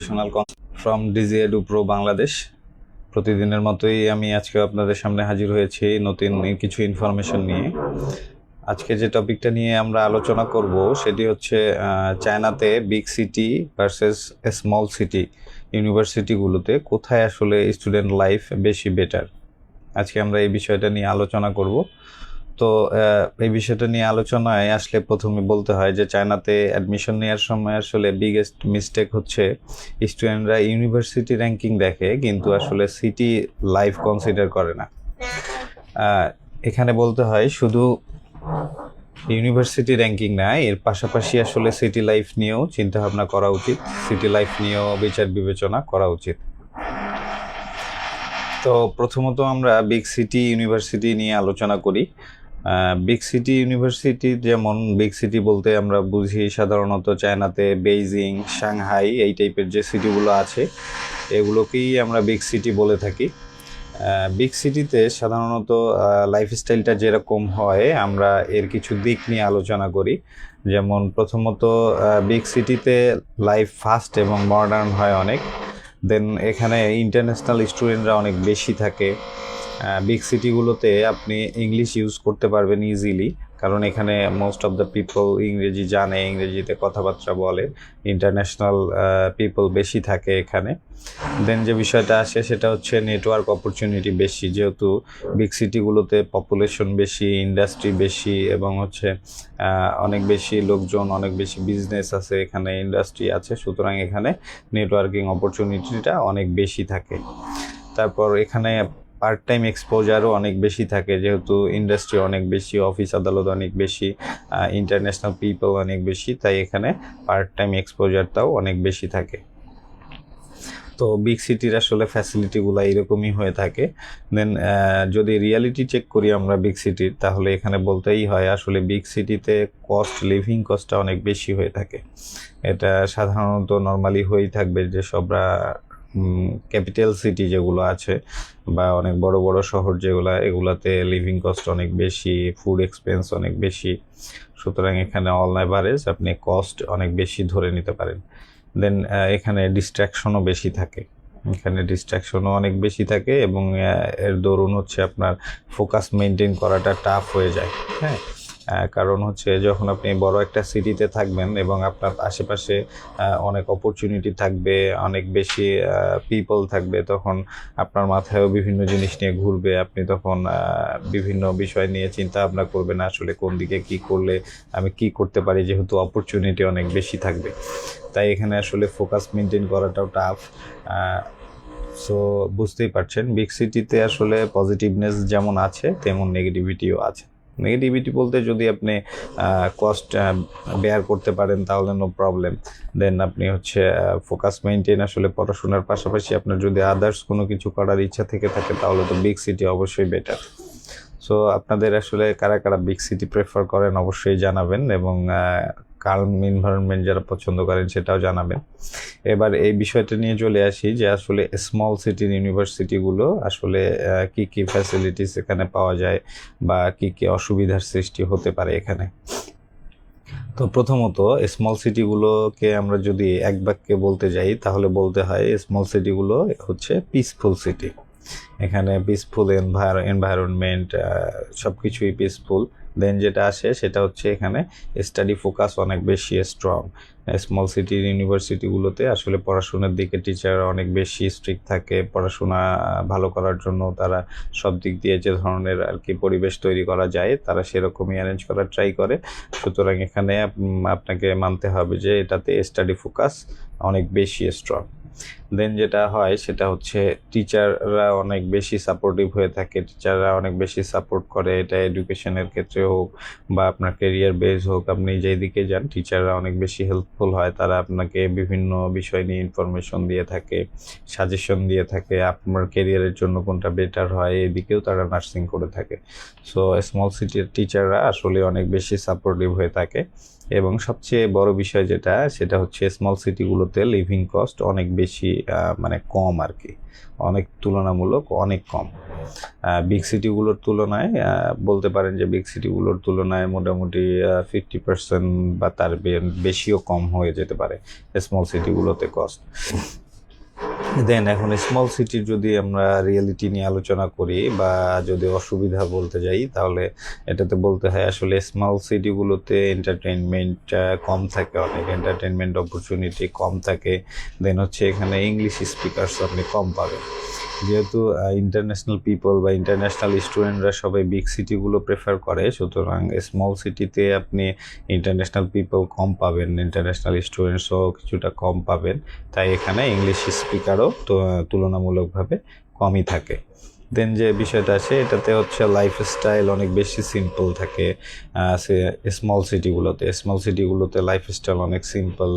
Educational from Digi Edu Pro Bangladesh. প্রতিদিনের মতোই আমি আজকে আপনাদের সামনে হাজির হয়েছি নতুন কিছু ইনফরমেশন নিয়ে। আজকে যে টপিকটা নিয়ে আমরা আলোচনা করব সেটি হচ্ছে চায়নাতে big city versus small city ইউনিভার্সিটিগুলোতে কোথায় আসলে স্টুডেন্ট লাইফ বেশি বেটার। আজকে আমরা এই বিষয়টা নিয়ে আলোচনা করব। তো এই বিষয়টা নিয়ে আলোচনায় আসলে প্রথমে বলতে হয় যে চায়নাতে অ্যাডমিশন নেওয়ার সময় আসলে বিগেস্ট মিস্টেক হচ্ছে স্টুডেন্টরা ইউনিভার্সিটি র্যাঙ্কিং দেখে কিন্তু আসলে সিটি লাইফ কনসিডার করে না। এখানে বলতে হয় শুধু ইউনিভার্সিটি র্যাঙ্কিং না, এর পাশাপাশি আসলে সিটি লাইফ নিয়েও চিন্তাভাবনা করা উচিত, সিটি লাইফ নিয়েও বিচার বিবেচনা করা উচিত। তো প্রথমত আমরা বিগ সিটি ইউনিভার্সিটি নিয়ে আলোচনা করি। বিগ সিটি ইউনিভার্সিটি, যেমন বিগ সিটি বলতে আমরা বুঝি সাধারণত চায়নাতে বেইজিং, সাংহাই এই টাইপের যে সিটিগুলো আছে এগুলোকেই আমরা বিগ সিটি বলে থাকি। বিগ সিটিতে সাধারণত লাইফস্টাইলটা যেরকম হয় আমরা এর কিছু দিক নিয়ে আলোচনা করি। যেমন প্রথমত বিগ সিটিতে লাইফ ফাস্ট এবং মডার্ন হয় অনেক। দেন এখানে ইন্টারন্যাশনাল স্টুডেন্টরা অনেক বেশি থাকে। বিগ সিটিগুলোতে আপনি ইংলিশ ইউজ করতে পারবেন ইজিলি, কারণ এখানে মোস্ট অফ দ্য পিপল ইংরেজি জানে, ইংরেজিতে কথাবার্তা বলে, ইন্টারন্যাশনাল পিপল বেশি থাকে এখানে। দেন যে বিষয়টা আসে সেটা হচ্ছে নেটওয়ার্ক অপরচুনিটি বেশি, যেহেতু বিগ সিটিগুলোতে পপুলেশন বেশি, ইন্ডাস্ট্রি বেশি এবং হচ্ছে অনেক বেশি লোকজন, অনেক বেশি বিজনেস আছে এখানে, ইন্ডাস্ট্রি আছে, সুতরাং এখানে নেটওয়ার্কিং অপরচুনিটিটা অনেক বেশি থাকে। তারপর এখানে পার্ট টাইম এক্সপোজারও অনেক বেশি থাকে, যেহেতু ইন্ডাস্ট্রি অনেক বেশি, অফিস আদালত অনেক বেশি, ইন্টারন্যাশনাল পিপল অনেক বেশি, তাই এখানে পার্ট টাইম এক্সপোজারটাও অনেক বেশি থাকে। তো বিগ সিটির আসলে ফ্যাসিলিটিগুলো এরকমই হয়ে থাকে। দেন যদি রিয়ালিটি চেক করি আমরা বিগ সিটির, তাহলে এখানে বলতেই হয় আসলে বিগ সিটিতে লিভিং কস্টটা অনেক বেশি হয়ে থাকে। এটা সাধারণত নর্মালি হয়েই থাকবে যে সবরা ক্যাপিটাল সিটি যেগুলো আছে বা অনেক বড় বড় শহর যেগুলো, এগুলাতে লিভিং কস্ট অনেক বেশি, ফুড এক্সপেন্স অনেক বেশি, সুতরাং এখানে অল এভারেজ আপনি কস্ট অনেক বেশি ধরে নিতে পারেন। দেন এখানে ডিস্ট্র্যাকশনও বেশি থাকে, অনেক বেশি থাকে এবং এর দরুন হচ্ছে আপনার ফোকাস মেনটেন করাটা টাফ হয়ে যায়। হ্যাঁ, কারণ হচ্ছে যখন আপনি বড় একটা সিটিতে থাকবেন এবং আপনার আশেপাশে অনেক অপরচুনিটি থাকবে, অনেক বেশি পিপল থাকবে, তখন আপনার মাথায়ও বিভিন্ন জিনিস নিয়ে ঘুরবে, আপনি তখন বিভিন্ন বিষয় নিয়ে চিন্তা ভাবনা করবেন আসলে কোন দিকে কি করলে আমি কি করতে পারি, যেহেতু অপরচুনিটি অনেক বেশি থাকবে, তাই এখানে আসলে ফোকাস মেনটেন করাটাও টাফ। সো বুঝতেই পারছেন বিগ সিটিতে আসলে পজিটিভনেস যেমন আছে তেমন নেগেটিভিটিও আছে। নেগেটিভিটি বলতে যদি আপনি কস্ট বেয়ার করতে পারেন তাহলে নো প্রবলেম। দেন আপনি হচ্ছে ফোকাস মেনটেন আসলে পড়াশোনার পাশাপাশি আপনার যদি আদার্স কোনো কিছু করার ইচ্ছা থেকে থাকে তাহলে তো বিগ সিটি অবশ্যই বেটার। সো আপনাদের আসলে কারা কারা বিগ সিটি প্রেফার করেন অবশ্যই জানাবেন এবং কালম এনভায়রনমেন্ট যারা পছন্দ করেন সেটাও জানাবেন। এবার এই বিষয়টা নিয়ে চলে আসি যে আসলে স্মল সিটির ইউনিভার্সিটিগুলো আসলে কি কি ফ্যাসিলিটিস এখানে পাওয়া যায় বা কি কি অসুবিধার সৃষ্টি হতে পারে এখানে। তো প্রথমত স্মল সিটিগুলোকে আমরা যদি এক বাক্যে বলতে যাই তাহলে বলতে হয় স্মল সিটিগুলো হচ্ছে পিসফুল সিটি। এখানে পিসফুল এনভায়রনমেন্ট, সব কিছুই পিসফুল। দেন যেটা আসে সেটা হচ্ছে এখানে স্টাডি ফোকাস অনেক বেশি স্ট্রং। স্মল সিটির ইউনিভার্সিটিগুলোতে আসলে পড়াশোনার দিকে টিচাররা অনেক বেশি স্ট্রিক্ট থাকে, পড়াশোনা ভালো করার জন্য তারা সব দিক দিয়ে যে ধরনের আর কি পরিবেশ তৈরি করা যায় তারা সেরকমই অ্যারেঞ্জ করার ট্রাই করে। সুতরাং এখানে আপনাকে মানতে হবে যে এটাতে স্টাডি ফোকাস অনেক বেশি স্ট্রং। দেন যেটা হয় সেটা হচ্ছে টিচাররা অনেক বেশি সাপোর্টিভ হয়ে থাকে, টিচাররা অনেক বেশি সাপোর্ট করে, এটা এডুকেশনের ক্ষেত্রে হোক বা আপনার কেরিয়ার বেস হোক, আপনি যেই দিকে যান টিচাররা অনেক বেশি হেল্পফুল হয়, তারা আপনাকে বিভিন্ন বিষয় নিয়ে ইনফরমেশন দিয়ে থাকে, সাজেশন দিয়ে থাকে, আপনার কেরিয়ারের জন্য কোনটা বেটার হয় এদিকেও তারা নার্সিং করে থাকে। সো স্মল সিটির টিচাররা আসলে অনেক বেশি সাপোর্টিভ হয়ে থাকে। এবং সবচেয়ে বড় বিষয় যেটা, সেটা হচ্ছে স্মল সিটিগুলোতে লিভিং কস্ট অনেক বেশি, মানে কম আর কি, অনেক তুলনামূলক অনেক কম। বিগ সিটিগুলোর তুলনায় বলতে পারেন যে বিগ সিটিগুলোর তুলনায় মোটামুটি 50% বা তার বেশিও কম হয়ে যেতে পারে স্মল সিটিগুলোতে কস্ট। দেন এখন স্মল সিটির যদি আমরা রিয়েলিটি নিয়ে আলোচনা করি বা যদি অসুবিধা বলতে যাই, তাহলে এটাতে বলতে হয় আসলে স্মল সিটিগুলোতে এন্টারটেনমেন্ট কম থাকে, অনেক এন্টারটেনমেন্ট অপরচুনিটি কম থাকে। দেন হচ্ছে এখানে ইংলিশ স্পিকার্স আপনি কম পাবেন, যেহেতু ইন্টারন্যাশনাল পিপল বা ইন্টারন্যাশনাল স্টুডেন্টরা সবাই বিগ সিটিগুলো প্রেফার করে, সুতরাং স্মল সিটিতে আপনি ইন্টারন্যাশনাল পিপল কম পাবেন, ইন্টারন্যাশনাল স্টুডেন্টসও কিছুটা কম পাবেন, তাই এখানে ইংলিশ স্পিকারও তুলনামূলকভাবে কমই থাকে। দেন যে বিষয়টা আছে, এটাতে হচ্ছে লাইফস্টাইল অনেক বেশি সিম্পল থাকে স্মল সিটিগুলোতে লাইফস্টাইল অনেক সিম্পল,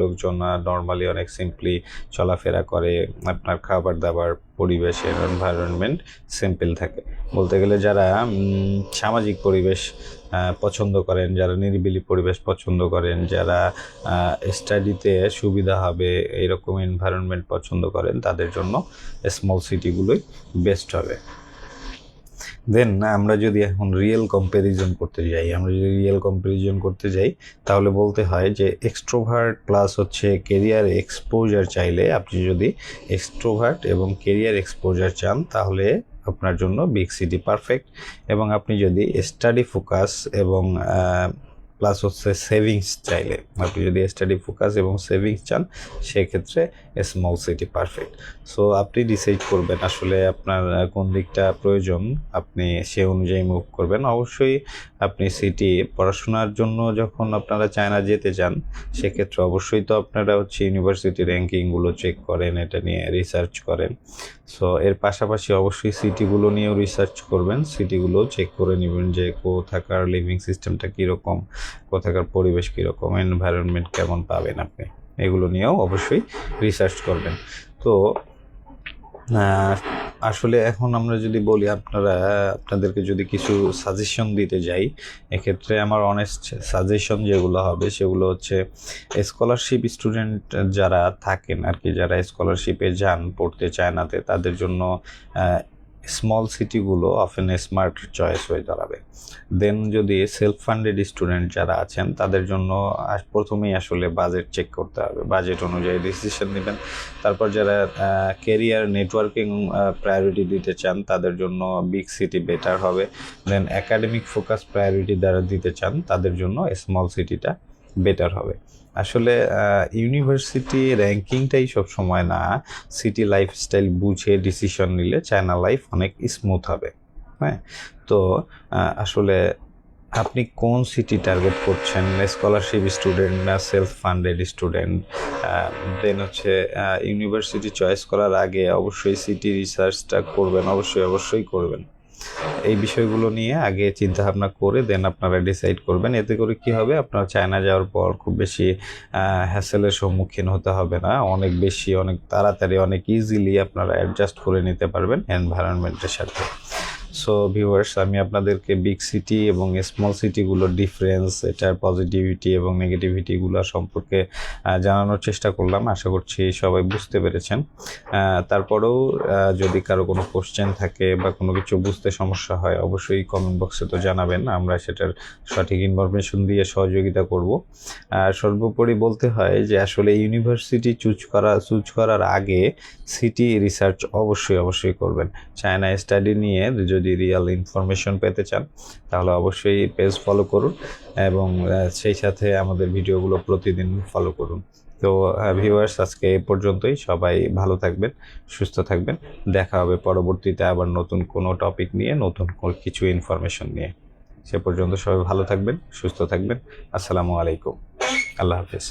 লোকজন নর্মালি অনেক সিম্পলি চলাফেরা করে, আপনার খাবার দাবার পরিবেশের এনভায়রনমেন্ট সিম্পল থাকে। বলতে গেলে যারা সামাজিক পরিবেশ পছন্দ করেন, যারা নিরিবিলি পরিবেশ পছন্দ করেন, যারা স্টাডিতে সুবিধা হবে এরকম এনভায়রনমেন্ট পছন্দ করেন, তাদের জন্য স্মল সিটিগুলোই বেস্ট হবে। দেন আমরা যদি এখন রিয়েল কম্প্যারিজন করতে যাই, তাহলে বলতে হয় যে এক্সট্রোভার্ট প্লাস হচ্ছে কেরিয়ার এক্সপোজার চাইলে, আপনি যদি এক্সট্রোভার্ট এবং কেরিয়ার এক্সপোজার চান, তাহলে আপনার জন্য বিগ সিটি পারফেক্ট। এবং আপনি যদি স্টাডি ফোকাস এবং প্লাস হচ্ছে সেভিংস চাইলে, আপনি যদি স্টাডি ফোকাস এবং সেভিংস চান, সেক্ষেত্রে স্মল সিটি পারফেক্ট। সো আপনি ডিসাইড করবেন আসলে আপনার কোন দিকটা প্রয়োজন, আপনি সে অনুযায়ী মুভ করবেন। অবশ্যই আপনি সিটি পড়াশোনার জন্য যখন আপনারা চায়না যেতে চান, সেক্ষেত্রে অবশ্যই তো আপনারা হচ্ছে ইউনিভার্সিটি র্যাঙ্কিংগুলো চেক করেন, এটা নিয়ে রিসার্চ করেন। সো এর পাশাপাশি অবশ্যই সিটিগুলো নিয়েও রিসার্চ করবেন, সিটিগুলো চেক করে নেবেন যে কোথাকার লিভিং সিস্টেমটা কীরকম, কোথাকার পরিবেশ কীরকম, এনভায়রনমেন্ট কেমন পাবেন আপনি, এগুলো নিয়েও অবশ্যই রিসার্চ করবেন। তো আসলে এখন আমরা যদি বলি, আপনাদেরকে যদি কিছু সাজেশন দিতে যাই, এক্ষেত্রে আমার অনেস্ট সাজেশন যেগুলো হবে সেগুলো হচ্ছে স্কলারশিপ স্টুডেন্ট যারা থাকেন আর কি, যারা স্কলারশিপে যান পড়তে চায়নাতে, তাদের জন্য স্মল সিটিগুলো অফেন স্মার্ট চয়েস হয়ে দাঁড়াবে। দেন যদি সেলফ ফান্ডেড স্টুডেন্ট যারা আছেন, তাদের জন্য প্রথমেই আসলে বাজেট চেক করতে হবে, বাজেট অনুযায়ী ডিসিশন নেবেন। তারপর যারা কেরিয়ার নেটওয়ার্কিং প্রায়োরিটি দিতে চান, তাদের জন্য বিগ সিটি বেটার হবে। দেন একাডেমিক ফোকাস প্রায়োরিটি যারা দিতে চান, তাদের জন্য স্মল সিটিটা বেটার হবে। আসলে ইউনিভার্সিটি র্যাঙ্কিংটাই সব সময় না, সিটি লাইফস্টাইল বুঝে ডিসিশন নিলে চায়না লাইফ অনেক স্মুথ হবে। হ্যাঁ, তো আসলে আপনি কোন সিটি টার্গেট করছেন, স্কলারশিপ স্টুডেন্ট না সেলফ ফান্ডেড স্টুডেন্ট, দেন হচ্ছে ইউনিভার্সিটি চয়েস করার আগে অবশ্যই সিটি রিসার্চটা করবেন, অবশ্যই করবেন। এই বিষয়গুলো নিয়ে আগে চিন্তা ভাবনা করে দেন আপনারা ডিসাইড করবেন। এতে করে কি হবে, আপনার চায়না যাওয়ার পর খুব বেশি হ্যাসেলের সম্মুখীন হতে হবে না, অনেক তাড়াতাড়ি অনেক ইজিলি আপনারা অ্যাডজাস্ট করে নিতে পারবেন এনভায়রনমেন্টের সাথে। সো ভিউয়ার্স, আমি আপনাদেরকে বিগ সিটি এবং স্মল সিটিগুলোর ডিফারেন্স, এটার পজিটিভিটি এবং নেগেটিভিটিগুলো সম্পর্কে জানানোর চেষ্টা করলাম। আশা করছি সবাই বুঝতে পেরেছেন। তারপরেও যদি কারো কোনো কোশ্চেন থাকে বা কোনো কিছু বুঝতে সমস্যা হয়, অবশ্যই কমেন্ট বক্সে তো জানাবেন, আমরা সেটার সঠিক ইনফরমেশন দিয়ে সহযোগিতা করব। আর সর্বোপরি বলতে হয় যে আসলে ইউনিভার্সিটি চুজ করার আগে সিটি রিসার্চ অবশ্যই করবেন। চায়না স্টাডি নিয়ে যদি রিয়েল ইনফরমেশন পেতে চান, তাহলে অবশ্যই পেজ ফলো করুন এবং সেই সাথে আমাদের ভিডিওগুলো প্রতিদিন ফলো করুন। তো ভিউয়ার্স, আজকে এই পর্যন্তই। সবাই ভালো থাকবেন, সুস্থ থাকবেন। দেখা হবে পরবর্তীতে আবার নতুন কোনো টপিক নিয়ে, নতুন কিছু ইনফরমেশন নিয়ে। সে পর্যন্ত সবাই ভালো থাকবেন, সুস্থ থাকবেন। আসসালামু আলাইকুম, আল্লাহ হাফিজ।